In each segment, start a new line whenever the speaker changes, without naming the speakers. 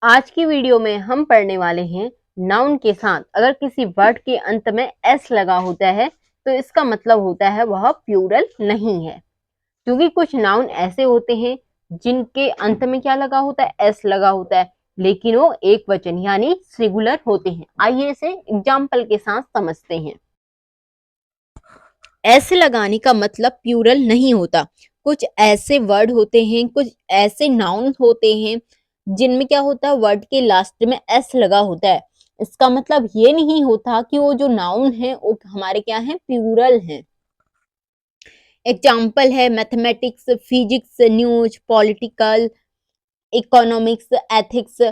आज की वीडियो में हम पढ़ने वाले हैं नाउन के साथ अगर किसी वर्ड के अंत में एस लगा होता है तो इसका मतलब होता है वह प्लूरल नहीं है। क्योंकि कुछ नाउन ऐसे होते हैं जिनके अंत में क्या लगा होता है, एस लगा होता है, लेकिन वो एक वचन यानी सिंगुलर होते हैं। आइए इसे एग्जाम्पल के साथ समझते हैं। एस लगाने का मतलब प्लूरल नहीं होता। कुछ ऐसे वर्ड होते हैं, कुछ ऐसे नाउन होते हैं जिनमें क्या होता है, वर्ड के लास्ट में एस लगा होता है। इसका मतलब ये नहीं होता कि वो जो नाउन है वो हमारे क्या है, प्लूरल है। एग्जाम्पल है mathematics, physics, news, political, economics, ethics.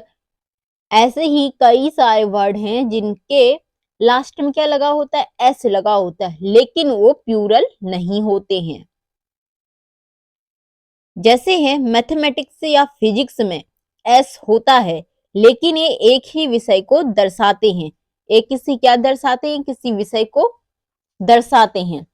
ऐसे ही कई सारे वर्ड हैं जिनके लास्ट में क्या लगा होता है, एस लगा होता है, लेकिन वो प्लूरल नहीं होते हैं। जैसे है मैथमेटिक्स या फिजिक्स में एस होता है, लेकिन ये एक ही विषय को दर्शाते हैं। एक किसी क्या दर्शाते हैं, किसी विषय को दर्शाते हैं।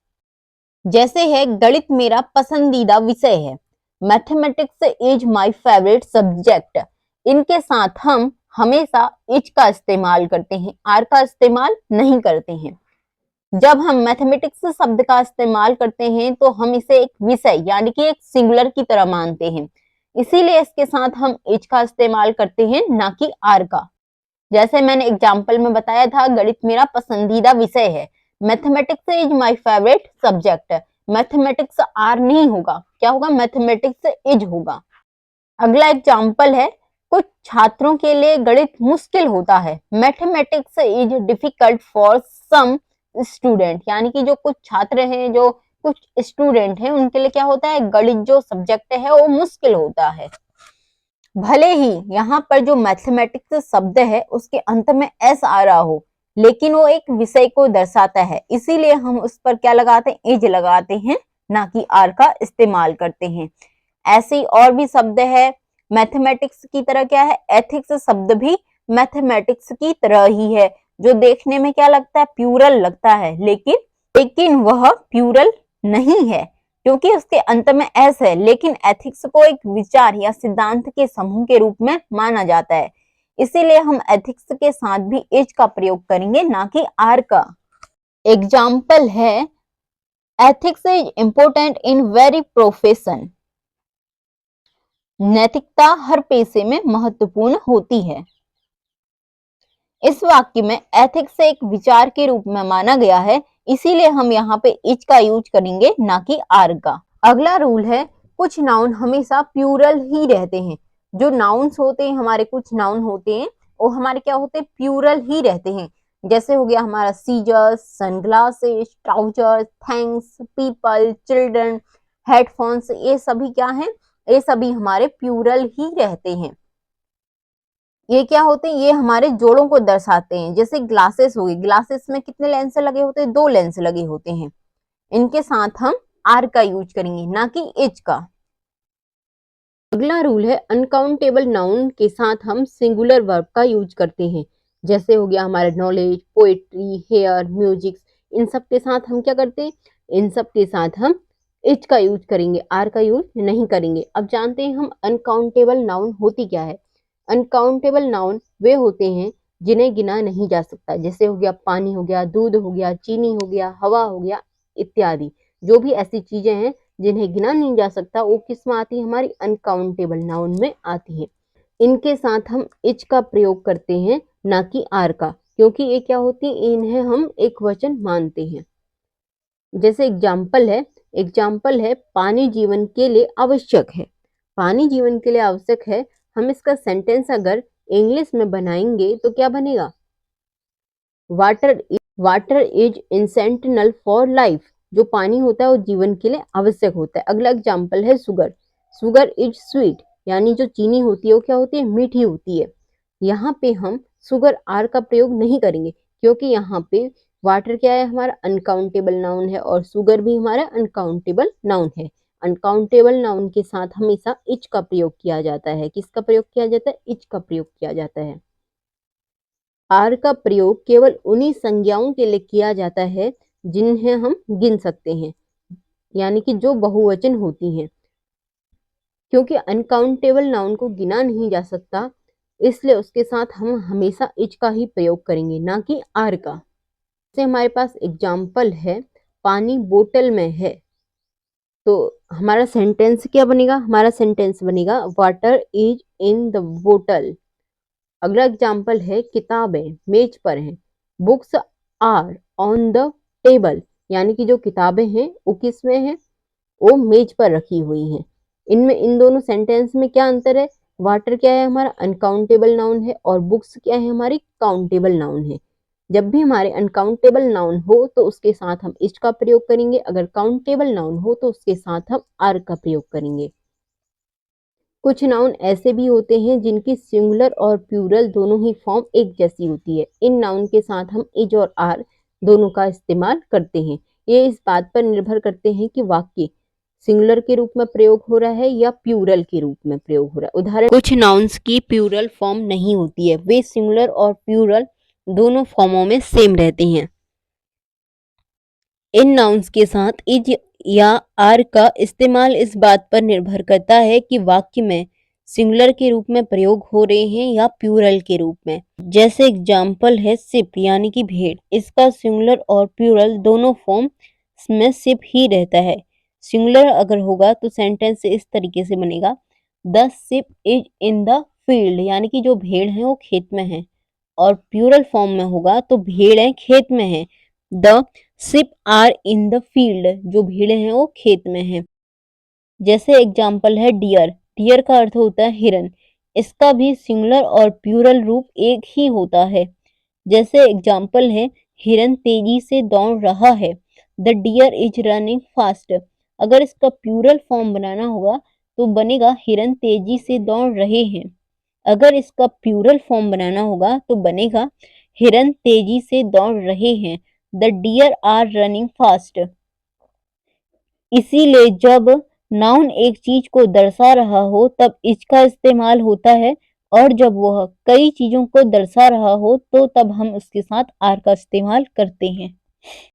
जैसे है गणित मेरा पसंदीदा विषय है, mathematics is my favourite subject. इनके साथ हम हमेशा इज का इस्तेमाल करते हैं, आर का इस्तेमाल नहीं करते हैं। जब हम मैथमेटिक्स शब्द का इस्तेमाल करते हैं तो हम इसे एक विषय यानी कि एक सिंगुलर की तरह मानते हैं, इसीलिए इसके साथ हम इज का इस्तेमाल करते हैं, ना कि आर का। जैसे मैंने एग्जाम्पल में बताया था, गणित मेरा पसंदीदा विषय है, mathematics is my favourite subject. Mathematics आर नहीं होगा, क्या होगा, मैथमेटिक्स इज होगा। अगला एग्जाम्पल है, कुछ छात्रों के लिए गणित मुश्किल होता है, mathematics is difficult for some student. यानी कि जो कुछ छात्र हैं, जो कुछ स्टूडेंट हैं, उनके लिए क्या होता है, गणित जो सब्जेक्ट है वो मुश्किल होता है। भले ही यहाँ पर जो मैथमेटिक्स शब्द है उसके अंत में एस आ रहा हो, लेकिन वो एक विषय को दर्शाता है, इसीलिए हम उस पर क्या लगाते हैं, इज लगाते हैं, ना कि आर का इस्तेमाल करते हैं। ऐसे ही और भी शब्द है मैथमेटिक्स की तरह, क्या है, एथिक्स शब्द भी मैथमेटिक्स की तरह ही है, जो देखने में क्या लगता है, प्लूरल लगता है, लेकिन वह प्लूरल नहीं है, क्योंकि उसके अंत में एस है। लेकिन एथिक्स को एक विचार या सिद्धांत के समूह के रूप में माना जाता है, इसीलिए हम एथिक्स के साथ भी इज का प्रयोग करेंगे, ना कि आर का। एग्जाम्पल है ethics is important in very profession. नैतिकता हर पेशे में महत्वपूर्ण होती है। इस वाक्य में एथिक्स एक विचार के रूप में माना गया है, इसीलिए हम यहाँ पे इज का यूज करेंगे, ना कि आर का। अगला रूल है, कुछ नाउन हमेशा प्लूरल ही रहते हैं। जो नाउन्स होते हैं हमारे, कुछ नाउन होते हैं वो हमारे क्या होते हैं, प्लूरल ही रहते हैं। जैसे हो गया हमारा scissors, sunglasses, trousers, thanks, people, children, headphones, ये सभी क्या हैं, ये सभी हमारे प्लूरल ही रहते हैं। ये क्या होते हैं, ये हमारे जोड़ों को दर्शाते हैं। जैसे ग्लासेस हो गई, ग्लासेस में कितने लेंस लगे होते हैं, 2 लेंस लगे होते हैं। इनके साथ हम आर का यूज करेंगे, ना कि इज का। अगला रूल है, अनकाउंटेबल नाउन के साथ हम सिंगुलर वर्ब का यूज करते हैं। जैसे हो गया हमारा नॉलेज, पोएट्री, हेयर, म्यूजिक, इन सब के साथ हम क्या करते हैं, इन सब के साथ हम इज का यूज करेंगे, आर का यूज नहीं करेंगे। अब जानते हैं हम अनकाउंटेबल नाउन होती क्या है। अनकाउंटेबल नाउन वे होते हैं जिन्हें गिना नहीं जा सकता। जैसे हो गया पानी, हो गया दूध, हो गया चीनी, हो गया हवा, हो गया इत्यादि। जो भी ऐसी चीजें हैं जिन्हें गिना नहीं जा सकता, वो किस में आती है, हमारी अनकाउंटेबल नाउन में आती है। इनके साथ हम इज का प्रयोग करते हैं, ना कि आर का, क्योंकि ये क्या होती है, इन्हें हम एक वचन मानते हैं। जैसे एग्जाम्पल है पानी जीवन के लिए आवश्यक है। पानी जीवन के लिए आवश्यक है, हम इसका सेंटेंस अगर इंग्लिश में बनाएंगे तो क्या बनेगा, वाटर इज इंसेंटिनल फॉर लाइफ। जो पानी होता है वो जीवन के लिए आवश्यक होता है। अगला एग्जाम्पल है शुगर इज स्वीट, यानी जो चीनी होती है वो क्या होती है, मीठी होती है। यहाँ पे हम शुगर आर का प्रयोग नहीं करेंगे, क्योंकि यहाँ पे वाटर क्या है, हमारा अनकाउंटेबल नाउन है, और शुगर भी हमारा अनकाउंटेबल नाउन है। अनकाउंटेबल नाउन के साथ हमेशा इज का प्रयोग किया जाता है। किसका प्रयोग किया जाता है, इज का प्रयोग किया जाता है। आर का प्रयोग केवल उन्हीं संज्ञाओं के लिए किया जाता है जिन्हें हम गिन सकते हैं, यानी कि जो बहुवचन होती हैं। क्योंकि अनकाउंटेबल नाउन को गिना नहीं जा सकता, इसलिए उसके साथ हम हमेशा इज का ही प्रयोग करेंगे, ना कि आर का। जैसे हमारे पास एग्जाम्पल है, पानी बोतल में है, तो हमारा सेंटेंस क्या बनेगा? हमारा सेंटेंस बनेगा वाटर इज इन द बोतल। अगला एग्जाम्पल है, किताबें मेज पर हैं, books are on the table, यानी कि जो किताबें हैं वो किस में है? वो मेज पर रखी हुई हैं। इनमें इन दोनों सेंटेंस में क्या अंतर है? वाटर क्या है? हमारा अनकाउंटेबल नाउन है, और बुक्स क्या है? हमारी काउंटेबल नाउन है। जब भी हमारे अनकाउंटेबल नाउन हो तो उसके साथ हम इज का प्रयोग करेंगे, अगर काउंटेबल नाउन हो तो उसके साथ हम आर का प्रयोग करेंगे। कुछ नाउन ऐसे भी होते हैं जिनकी सिंगुलर और प्लूरल दोनों ही फॉर्म एक जैसी होती है। इन नाउन के साथ हम इज और आर दोनों का इस्तेमाल करते हैं। ये इस बात पर निर्भर करते हैं कि वाक्य सिंगुलर के रूप में प्रयोग हो रहा है या प्लूरल के रूप में प्रयोग हो रहा है। उदाहरण, कुछ नाउन्स की प्लूरल फॉर्म नहीं होती है, वे सिंगुलर और प्लूरल दोनों फॉर्मों में सेम रहते हैं। इन नाउन्स के साथ इज या आर का इस्तेमाल इस बात पर निर्भर करता है कि वाक्य में सिंगुलर के रूप में प्रयोग हो रहे हैं या प्लूरल के रूप में। जैसे एग्जाम्पल है शिप, यानी कि भेड़। इसका सिंगुलर और प्लूरल दोनों फॉर्म में शिप ही रहता है। सिंगुलर अगर होगा तो सेंटेंस इस तरीके से बनेगा, the ship is in the field, यानी कि जो भेड़ है वो खेत में है। और प्लूरल फॉर्म में होगा तो भेड़ें खेत में है, the sheep are in the field, जो भेड़ें हैं वो खेत में हैं। जैसे एग्जाम्पल है डियर। डियर का अर्थ होता है हिरन। इसका भी सिंगुलर और प्लूरल रूप एक ही होता है। जैसे एग्जाम्पल है, हिरन तेजी से दौड़ रहा है, the deer is running fast. अगर इसका प्लूरल फॉर्म बनाना होगा तो बनेगा हिरन तेजी से दौड़ रहे हैं। अगर इसका प्लूरल फॉर्म बनाना होगा तो बनेगा हिरन तेजी से दौड़ रहे हैं, the deer are running fast. इसीलिए जब नाउन एक चीज को दर्शा रहा हो तब इज का इस्तेमाल होता है, और जब वह कई चीजों को दर्शा रहा हो तो तब हम उसके साथ आर का इस्तेमाल करते हैं।